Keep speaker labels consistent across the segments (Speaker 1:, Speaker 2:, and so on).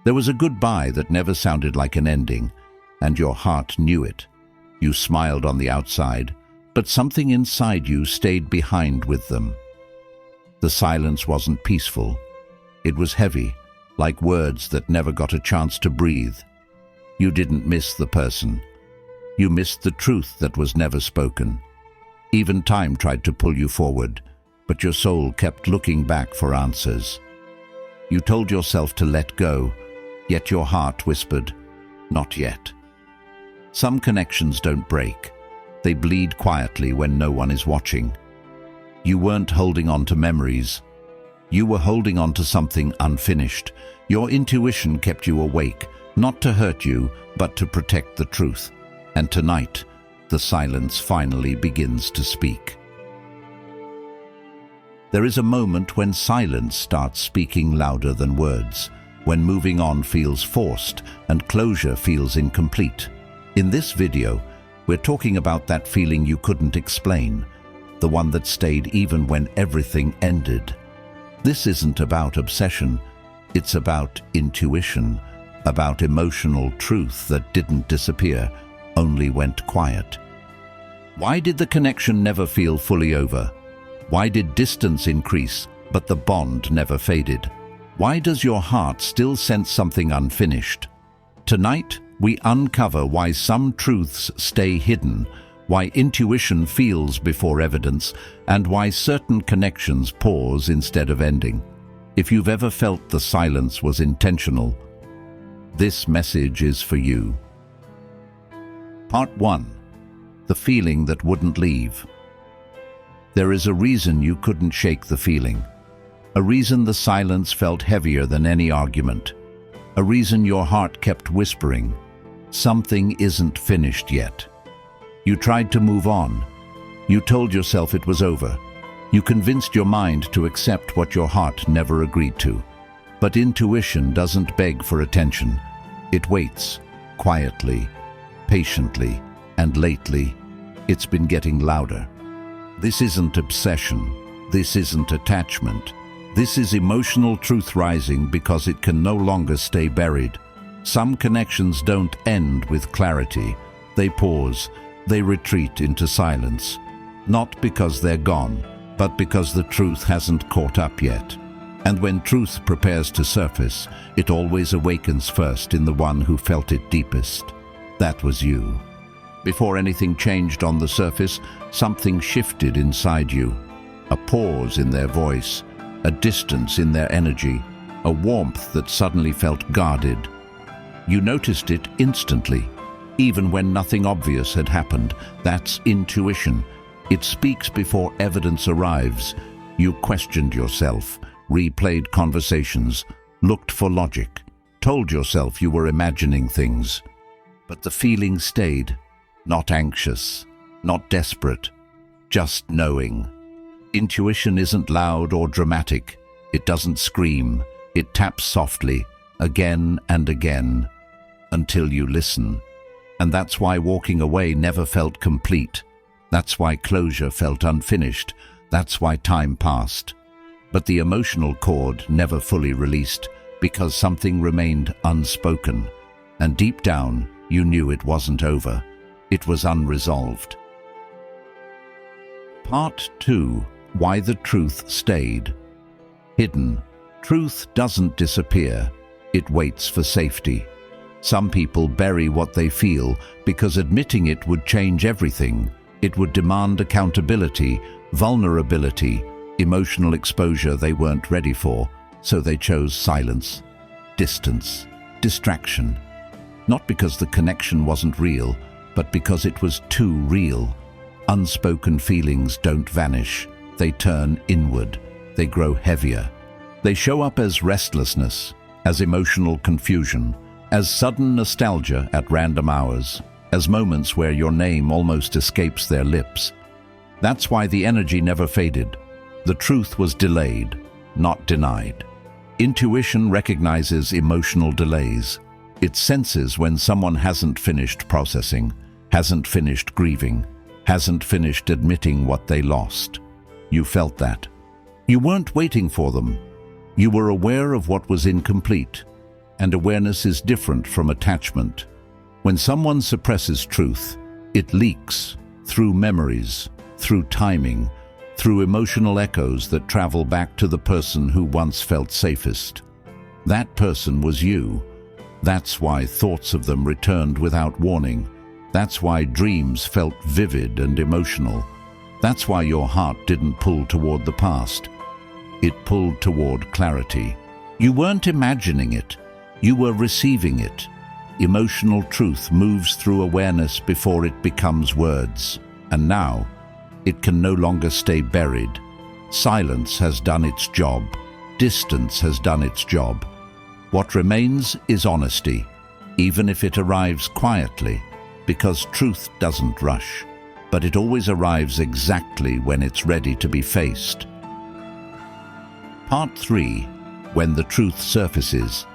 Speaker 1: There was a goodbye that never sounded like an ending, and your heart knew it. You smiled on the outside, but something inside you stayed behind with them. The silence wasn't peaceful. It was heavy, like words that never got a chance to breathe. You didn't miss the person. You missed the truth that was never spoken. Even time tried to pull you forward, but your soul kept looking back for answers. You told yourself to let go, yet your heart whispered, "Not yet." Some connections don't break. They bleed quietly when no one is watching. You weren't holding on to memories. You were holding on to something unfinished. Your intuition kept you awake, not to hurt you, but to protect the truth. And tonight, the silence finally begins to speak. There is a moment when silence starts speaking louder than words, when moving on feels forced and closure feels incomplete. In this video, we're talking about that feeling you couldn't explain, the one that stayed even when everything ended. This isn't about obsession, it's about intuition, about emotional truth that didn't disappear, only went quiet. Why did the connection never feel fully over? Why did distance increase, but the bond never faded? Why does your heart still sense something unfinished? Tonight, we uncover why some truths stay hidden, why intuition feels before evidence, and why certain connections pause instead of ending. If you've ever felt the silence was intentional, this message is for you. Part 1. The feeling that wouldn't leave. There is a reason you couldn't shake the feeling. A reason the silence felt heavier than any argument. A reason your heart kept whispering, "Something isn't finished yet." You tried to move on. You told yourself it was over. You convinced your mind to accept what your heart never agreed to. But intuition doesn't beg for attention. It waits, quietly, patiently, and lately, it's been getting louder. This isn't obsession. This isn't attachment. This is emotional truth rising because it can no longer stay buried. Some connections don't end with clarity. They pause. They retreat into silence. Not because they're gone, but because the truth hasn't caught up yet. And when truth prepares to surface, it always awakens first in the one who felt it deepest. That was you. Before anything changed on the surface, something shifted inside you. A pause in their voice, a distance in their energy, a warmth that suddenly felt guarded. You noticed it instantly, even when nothing obvious had happened. That's intuition. It speaks before evidence arrives. You questioned yourself, replayed conversations, looked for logic, told yourself you were imagining things. But the feeling stayed, not anxious, not desperate, just knowing. Intuition isn't loud or dramatic. It doesn't scream. It taps softly, again and again, until you listen. And that's why walking away never felt complete. That's why closure felt unfinished. That's why time passed. But the emotional chord never fully released because something remained unspoken. And deep down, you knew it wasn't over. It was unresolved. Part 2. Why the truth stayed. Hidden. Truth doesn't disappear. It waits for safety. Some people bury what they feel because admitting it would change everything. It would demand accountability, vulnerability, emotional exposure they weren't ready for, so they chose silence, distance, distraction. Not because the connection wasn't real, but because it was too real. Unspoken feelings don't vanish. They turn inward. They grow heavier. They show up as restlessness, as emotional confusion, as sudden nostalgia at random hours, as moments where your name almost escapes their lips. That's why the energy never faded. The truth was delayed, not denied. Intuition recognizes emotional delays. It senses when someone hasn't finished processing, hasn't finished grieving, hasn't finished admitting what they lost. You felt that. You weren't waiting for them. You were aware of what was incomplete. and awareness is different from attachment. When someone suppresses truth, it leaks through memories, through timing, through emotional echoes that travel back to the person who once felt safest. That person was you. That's why thoughts of them returned without warning. That's why dreams felt vivid and emotional. That's why your heart didn't pull toward the past. It pulled toward clarity. You weren't imagining it. You were receiving it. Emotional truth moves through awareness before it becomes words. And now, it can no longer stay buried. Silence has done its job. Distance has done its job. What remains is honesty, even if it arrives quietly, because truth doesn't rush, but it always arrives exactly when it's ready to be faced. Part 3. When the truth surfaces.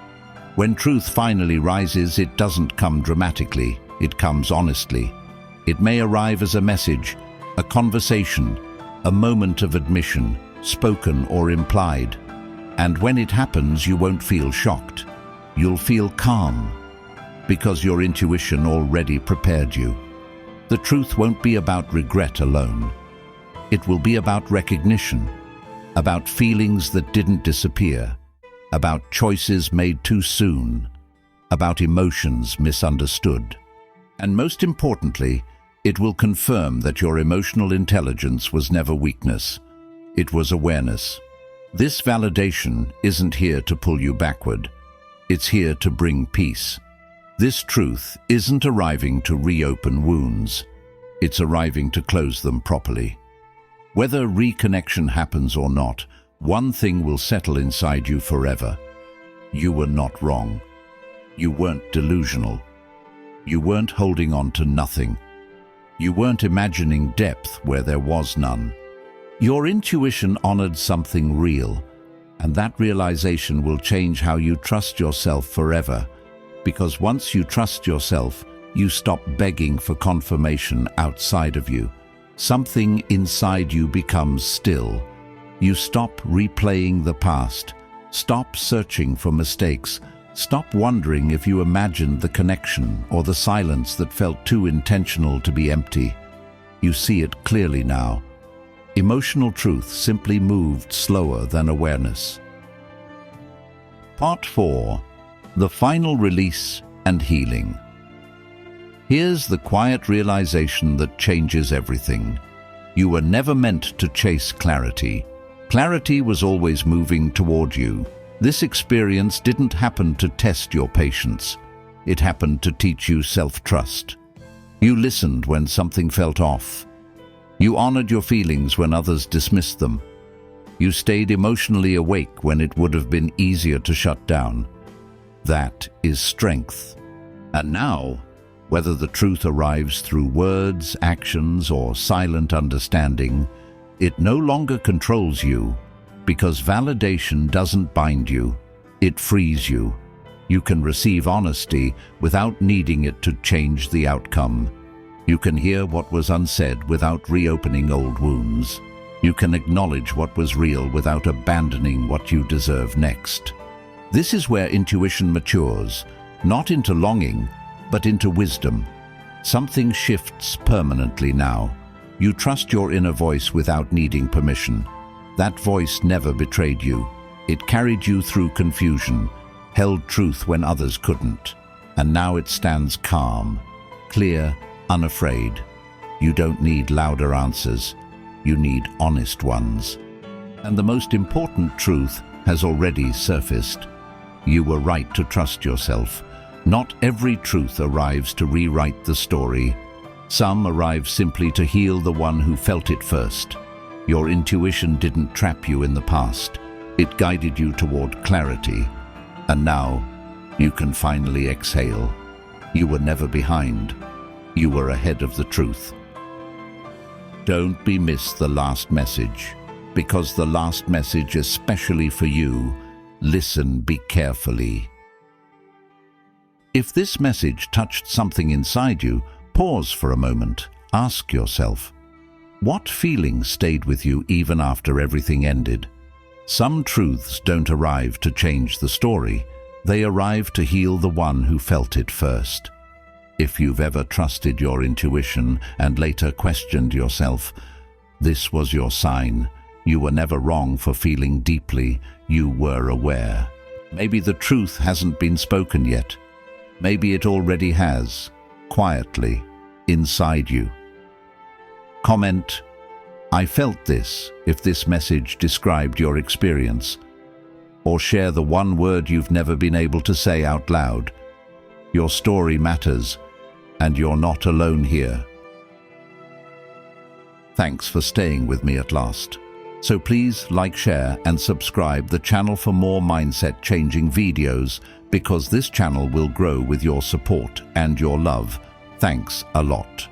Speaker 1: When truth finally rises, it doesn't come dramatically, it comes honestly. It may arrive as a message, a conversation, a moment of admission, spoken or implied. And when it happens, you won't feel shocked. You'll feel calm, because your intuition already prepared you. The truth won't be about regret alone. It will be about recognition, about feelings that didn't disappear, about choices made too soon, about emotions misunderstood. And most importantly, it will confirm that your emotional intelligence was never weakness. It was awareness. This validation isn't here to pull you backward. It's here to bring peace. This truth isn't arriving to reopen wounds. It's arriving to close them properly. Whether reconnection happens or not, one thing will settle inside you forever. You were not wrong. You weren't delusional. You weren't holding on to nothing. You weren't imagining depth where there was none. Your intuition honored something real, and that realization will change how you trust yourself forever, because once you trust yourself, you stop begging for confirmation outside of you. Something inside you becomes still. You stop replaying the past, stop searching for mistakes, stop wondering if you imagined the connection or the silence that felt too intentional to be empty. You see it clearly now. Emotional truth simply moved slower than awareness. Part 4. The final release and healing. Here's the quiet realization that changes everything. You were never meant to chase clarity. Clarity was always moving toward you. This experience didn't happen to test your patience. It happened to teach you self-trust. You listened when something felt off. You honored your feelings when others dismissed them. You stayed emotionally awake when it would have been easier to shut down. That is strength. And now, whether the truth arrives through words, actions, or silent understanding, it no longer controls you, because validation doesn't bind you, it frees you. You can receive honesty without needing it to change the outcome. You can hear what was unsaid without reopening old wounds. You can acknowledge what was real without abandoning what you deserve next. This is where intuition matures, not into longing, but into wisdom. Something shifts permanently now. You trust your inner voice without needing permission. That voice never betrayed you. It carried you through confusion, held truth when others couldn't. And now it stands calm, clear, unafraid. You don't need louder answers. You need honest ones. And the most important truth has already surfaced. You were right to trust yourself. Not every truth arrives to rewrite the story. Some arrive simply to heal the one who felt it first. Your intuition didn't trap you in the past. It guided you toward clarity. And now, you can finally exhale. You were never behind. You were ahead of the truth. Don't miss the last message, because the last message is specially for you. Listen, be carefully. If this message touched something inside you, pause for a moment. Ask yourself, what feelings stayed with you even after everything ended? Some truths don't arrive to change the story. They arrive to heal the one who felt it first. If you've ever trusted your intuition and later questioned yourself, this was your sign. You were never wrong for feeling deeply. You were aware. Maybe the truth hasn't been spoken yet. Maybe it already has, quietly, inside you. Comment, "I felt this," if this message described your experience. Or share the one word you've never been able to say out loud. Your story matters, and you're not alone here. Thanks for staying with me at last. So please like, share, and subscribe the channel for more mindset-changing videos, because this channel will grow with your support and your love. Thanks a lot.